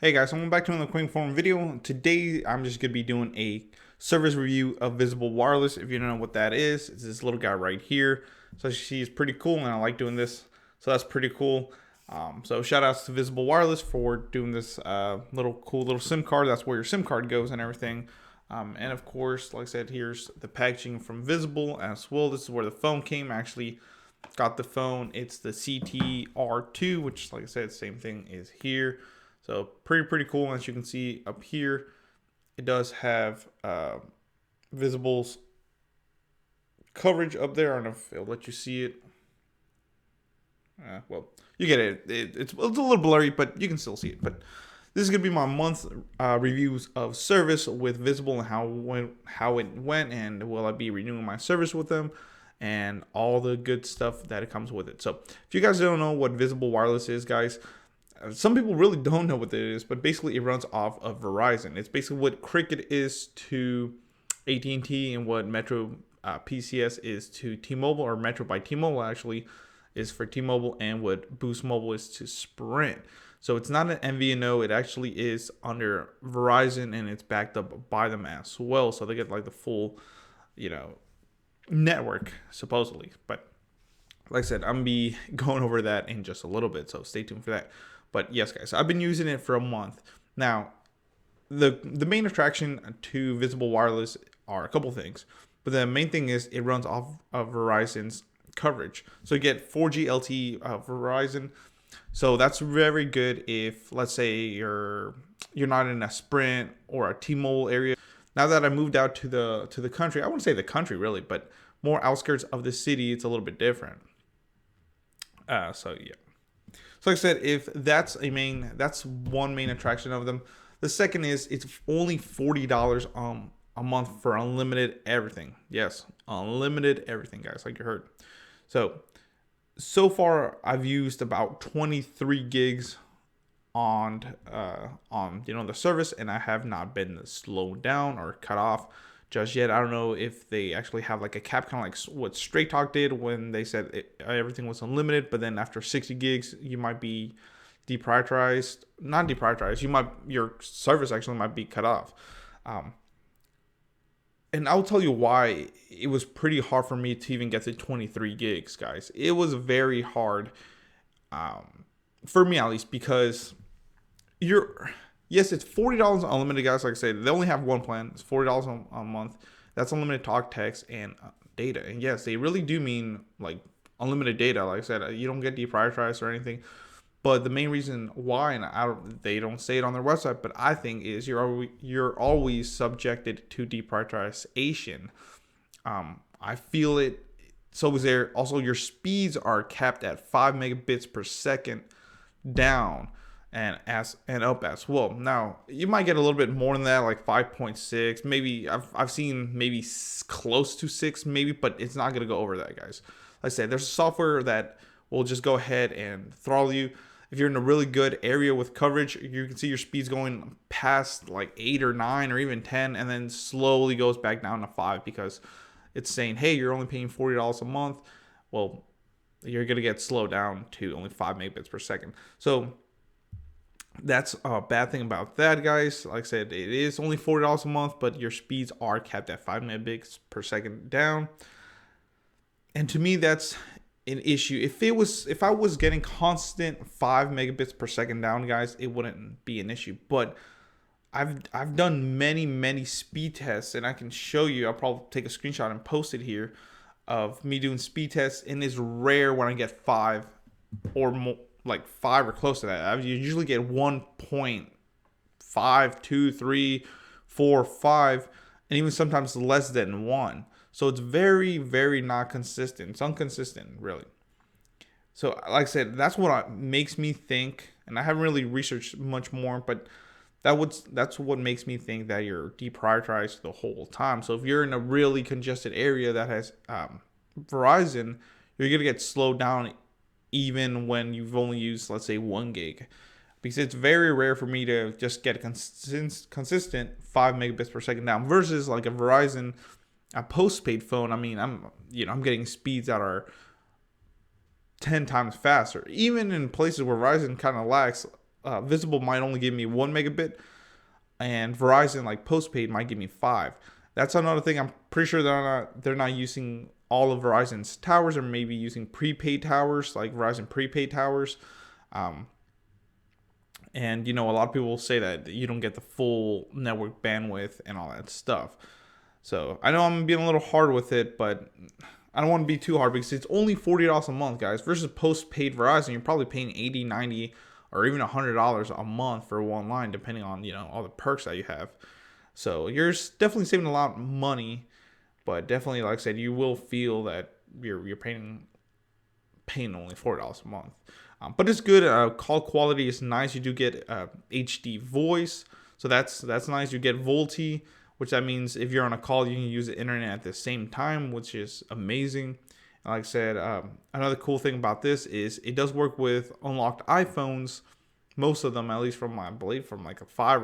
Hey guys, so I'm back to another quick form video. Today I'm just gonna be doing a service review of Visible Wireless. If you don't know what that is, it's this little guy right here. So she's pretty cool, and I like doing this. So that's pretty cool. So shout outs to Visible Wireless for doing this little cool little SIM card. That's where your SIM card goes and everything. And of course, like I said, here's the packaging from Visible as well. This is where the phone came. I actually got the phone. It's the CTR2, which, like I said, same thing is here. So pretty cool. As you can see up here, it does have Visible's coverage up there. I don't know if it'll let you see it. Well, you get it. It's a little blurry, but you can still see it. But this is gonna be my month reviews of service with Visible and how it went, and will I be renewing my service with them, and all the good stuff that it comes with it. So if you guys don't know what Visible Wireless is, guys, some people really don't know what it is, but basically it runs off of Verizon. It's basically what Cricket is to AT&T and what Metro PCS is to T-Mobile, or Metro by T-Mobile actually is for T-Mobile, and what Boost Mobile is to Sprint. So it's not an MVNO, it actually is under Verizon, and it's backed up by them as well. So they get like the full, network supposedly. But like I said, I'm gonna be going over that in just a little bit, so stay tuned for that. But yes, guys, I've been using it for a month now. The main attraction to Visible Wireless are a couple things, but the main thing is it runs off of Verizon's coverage. So you get 4G LTE Verizon. So that's very good if, let's say, you're not in a Sprint or a T-Mobile area. Now that I moved out to the country, I wouldn't say the country really, but more outskirts of the city, it's a little bit different. So yeah. So like I said, if that's that's one main attraction of them. The second is it's only $40 a month for unlimited everything. Yes, unlimited everything, guys, like you heard. So far I've used about 23 gigs on the service, and I have not been slowed down or cut off just yet. I don't know if they actually have like a cap, kind of like what Straight Talk did when they said everything was unlimited, but then after 60 gigs you might be deprioritized. Not deprioritized, your service actually might be cut off. And I'll tell you why it was pretty hard for me to even get to 23 gigs, guys. It was very hard, for me at least, because yes, it's $40 unlimited, guys. Like I said, they only have one plan. It's $40 a month. That's unlimited talk, text, and data. And yes, they really do mean like unlimited data. Like I said, you don't get deprioritized or anything. But the main reason why, and they don't say it on their website, but I think is you're always subjected to deprioritization. I feel it. So is there also, your speeds are capped at 5 megabits per second down and up as well. Now you might get a little bit more than that, like 5.6, maybe. I've seen maybe close to 6, maybe, but it's not gonna go over that, guys. Like I said, there's software that will just go ahead and throttle you. If you're in a really good area with coverage, you can see your speeds going past like 8 or 9 or even 10, and then slowly goes back down to 5 because it's saying, hey, you're only paying $40 a month. Well, you're gonna get slowed down to only 5 megabits per second. So that's a bad thing about that, guys. Like I said, it is only $40 a month, but your speeds are capped at 5 megabits per second down. And to me, that's an issue. If I was getting constant 5 megabits per second down, guys, it wouldn't be an issue. But I've done many speed tests, and I can show you. I'll probably take a screenshot and post it here of me doing speed tests, and it's rare when I get 5 or more, like 5 or close to that. I usually get 1.5, 2, 3, 4, 5, and even sometimes less than 1. So it's very not consistent. It's inconsistent, really. So like I said, that's what makes me think, and I haven't really researched much more, but that's what makes me think that you're deprioritized the whole time. So if you're in a really congested area that has Verizon, you're gonna get slowed down even when you've only used, let's say, 1 gig, because it's very rare for me to just get a consistent 5 megabits per second down versus like a Verizon, a postpaid phone. I mean, I'm getting speeds that are 10 times faster, even in places where Verizon kind of lags. Visible might only give me 1 megabit, and Verizon, like postpaid, might give me 5. That's another thing. I'm pretty sure they're not using all of Verizon's towers, or maybe using prepaid towers, like Verizon prepaid towers. Um, and a lot of people say that you don't get the full network bandwidth and all that stuff. So I know I'm being a little hard with it, but I don't want to be too hard because it's only $40 a month, guys. Versus postpaid Verizon, you're probably paying 80, 90, or even $100 a month for one line, depending on all the perks that you have. So you're definitely saving a lot of money, but definitely, like I said, you will feel that you're paying only $4 a month. But it's good. Call quality is nice. You do get HD voice, so that's nice. You get VoLTE, which that means if you're on a call, you can use the internet at the same time, which is amazing. And like I said, another cool thing about this is it does work with unlocked iPhones, most of them, at least I believe from like a 5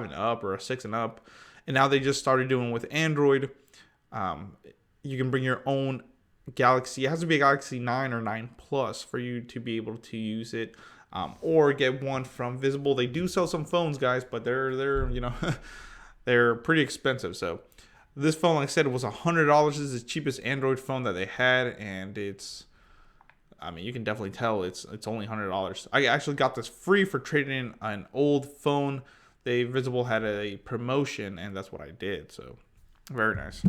and up, or a 6 and up. And now they just started doing with Android. You can bring your own Galaxy. It has to be a Galaxy 9 or 9 Plus for you to be able to use it, or get one from Visible. They do sell some phones, guys, but they're they're pretty expensive. So this phone, like I said, was $100. This is the cheapest Android phone that they had, and you can definitely tell it's only $100. I actually got this free for trading in an old phone. Visible had a promotion, and that's what I did. So very nice.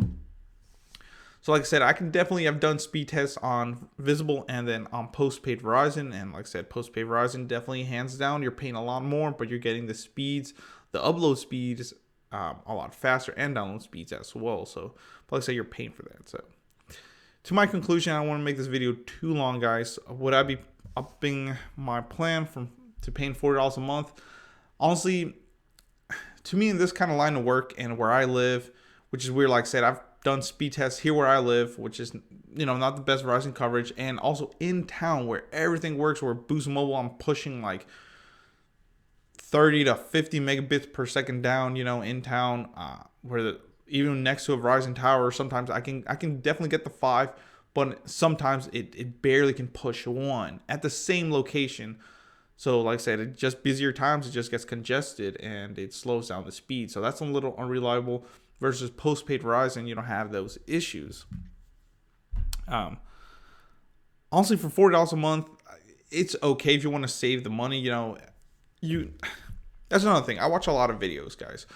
So like I said, I can definitely have done speed tests on Visible and then on postpaid Verizon. And like I said, postpaid Verizon definitely hands down. You're paying a lot more, but you're getting the speeds, the upload speeds a lot faster, and download speeds as well. So like I said, you're paying for that. So to my conclusion, I don't want to make this video too long, guys. Would I be upping my plan to paying $40 a month? Honestly, to me, in this kind of line of work and where I live, which is weird, like I said, I've done speed tests here where I live, which is not the best Verizon coverage, and also in town where everything works, where Boost Mobile, I'm pushing like 30 to 50 megabits per second down, in town, even next to a Verizon tower, sometimes I can definitely get the 5, but sometimes it barely can push 1 at the same location. So like I said, it just busier times, it just gets congested and it slows down the speed. So that's a little unreliable. Versus postpaid Verizon, you don't have those issues. Honestly, for $40 a month, it's okay if you want to save the money. That's another thing. I watch a lot of videos, guys,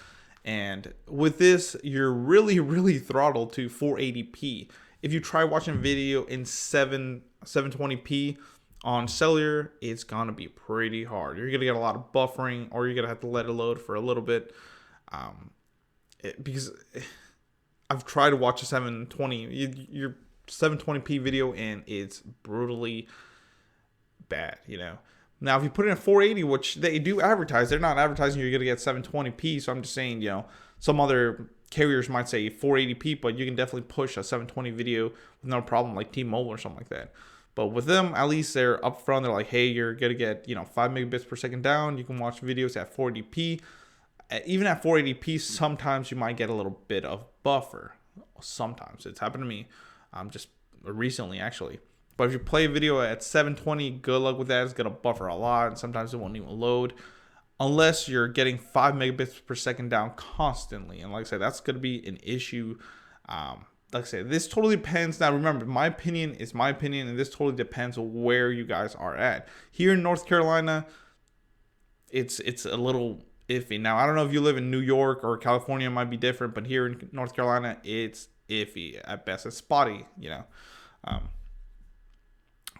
and with this, you're really, really throttled to 480p. If you try watching video in 720p on cellular, it's gonna be pretty hard. You're gonna get a lot of buffering, or you're gonna have to let it load for a little bit. Because I've tried to watch a 720 720p video, and it's brutally bad. Now if you put it in 480, which they do advertise, they're not advertising you're gonna get 720p. So I'm just saying, some other carriers might say 480p, but you can definitely push a 720 video with no problem, like T-Mobile or something like that. But with them, at least they're upfront. They're like, hey, you're gonna get 5 megabits per second down. You can watch videos at 480p. Even at 480p, sometimes you might get a little bit of buffer. Sometimes. It's happened to me just recently, actually. But if you play a video at 720, good luck with that. It's going to buffer a lot, and sometimes it won't even load unless you're getting 5 megabits per second down constantly. And like I said, that's going to be an issue. Like I said, this totally depends. Now, remember, my opinion is my opinion, and this totally depends on where you guys are at. Here in North Carolina, it's a little iffy. Now, I don't know if you live in New York or California, it might be different, but here in North Carolina, it's iffy at best. It's spotty,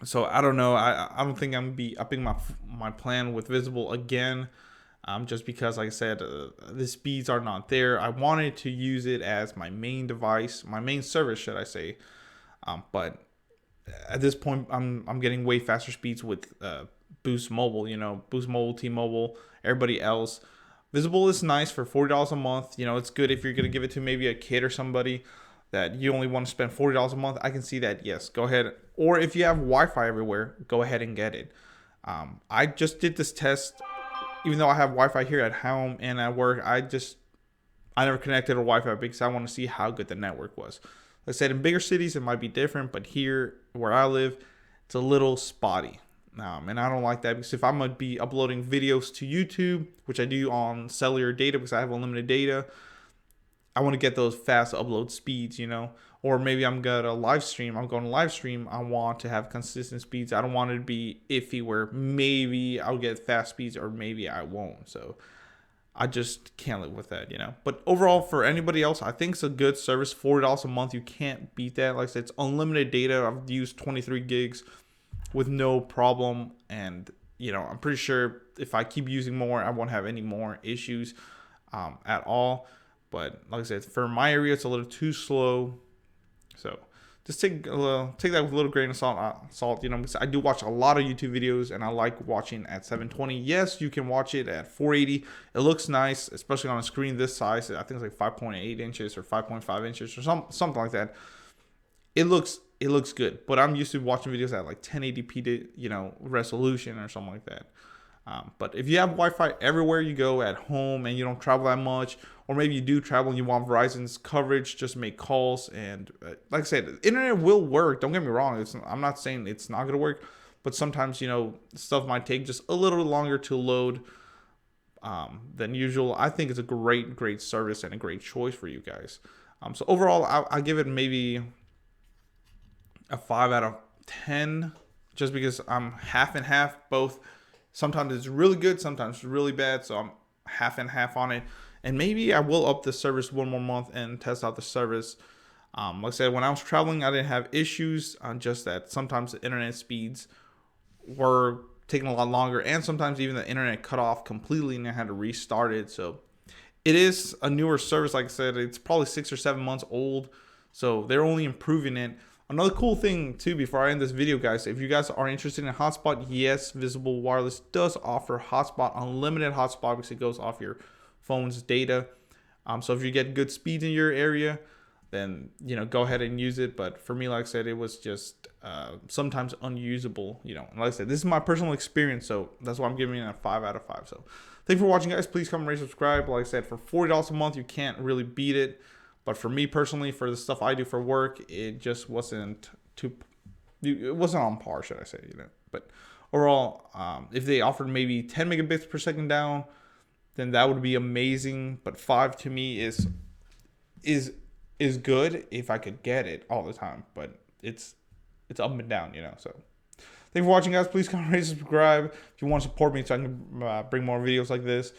so I don't know. I don't think I'm gonna be upping my plan with Visible again, just because, like I said, the speeds are not there. I wanted to use it as my main device, my main service, should I say, but at this point, I'm getting way faster speeds with Boost Mobile. Boost Mobile, T-Mobile, everybody else. Visible is nice for $40 a month. It's good if you're going to give it to maybe a kid or somebody that you only want to spend $40 a month. I can see that, yes, go ahead. Or if you have Wi-Fi everywhere, go ahead and get it. I just did this test, even though I have Wi-Fi here at home and at work. I never connected to Wi-Fi because I want to see how good the network was. Like I said, in bigger cities, it might be different, but here where I live, it's a little spotty. And I don't like that, because if I'm going to be uploading videos to YouTube, which I do on cellular data because I have unlimited data, I want to get those fast upload speeds, or maybe I'm going to live stream. I'm going to live stream. I want to have consistent speeds. I don't want it to be iffy where maybe I'll get fast speeds or maybe I won't. So I just can't live with that. But overall, for anybody else, I think it's a good service. $40 a month, you can't beat that. Like I said, it's unlimited data. I've used 23 gigs with no problem, and I'm pretty sure if I keep using more, I won't have any more issues at all. But like I said, for my area, it's a little too slow. So just take that with a little grain of salt. Because I do watch a lot of YouTube videos, and I like watching at 720. Yes, you can watch it at 480. It looks nice, especially on a screen this size. I think it's like 5.8 inches or 5.5 inches or something like that. It looks good, but I'm used to watching videos at like 1080p resolution or something like that. But if you have Wi-Fi everywhere you go at home and you don't travel that much, or maybe you do travel and you want Verizon's coverage, just make calls. And like I said, the internet will work. Don't get me wrong. I'm not saying it's not going to work, but sometimes, stuff might take just a little longer to load than usual. I think it's a great service and a great choice for you guys. So overall, I give it maybe a 5 out of 10, just because I'm half and half both. Sometimes it's really good, sometimes it's really bad, so I'm half and half on it. And maybe I will up the service one more month and test out the service. Like I said, when I was traveling, I didn't have issues, just that sometimes the internet speeds were taking a lot longer, and sometimes even the internet cut off completely and I had to restart it. So it is a newer service. Like I said, it's probably 6 or 7 months old, so they're only improving it. Another cool thing too, before I end this video, guys, if you guys are interested in Hotspot, yes, Visible Wireless does offer Hotspot, unlimited Hotspot, because it goes off your phone's data. So if you get good speeds in your area, then go ahead and use it. But for me, like I said, it was just sometimes unusable. And like I said, this is my personal experience, so that's why I'm giving it a 5 out of 5. So thanks for watching, guys. Please comment, rate, subscribe. Like I said, for $40 a month, you can't really beat it. But for me personally, for the stuff I do for work, it just wasn't it wasn't on par, should I say, But overall, if they offered maybe 10 megabits per second down, then that would be amazing. But 5 to me is good if I could get it all the time. But it's up and down, So thanks for watching, guys. Please comment, rate, subscribe if you want to support me so I can bring more videos like this.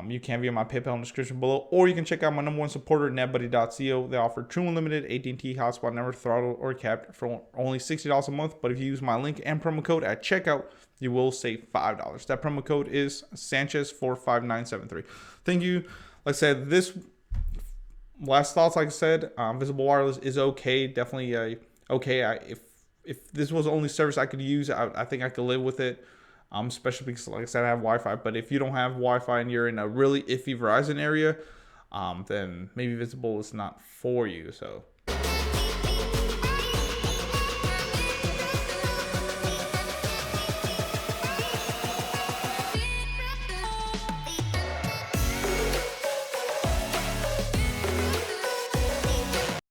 You can via my PayPal in the description below, or you can check out my #1 supporter, netbuddy.co. They offer true unlimited AT&T Hotspot, never throttled or capped, for only $60 a month. But if you use my link and promo code at checkout, you will save $5. That promo code is Sanchez45973. Thank you. Like I said, this last thoughts, like I said, Visible Wireless is okay. Definitely okay. If this was the only service I could use, I think I could live with it. Especially because, like I said, I have Wi-Fi. But if you don't have Wi-Fi and you're in a really iffy Verizon area, then maybe Visible is not for you. So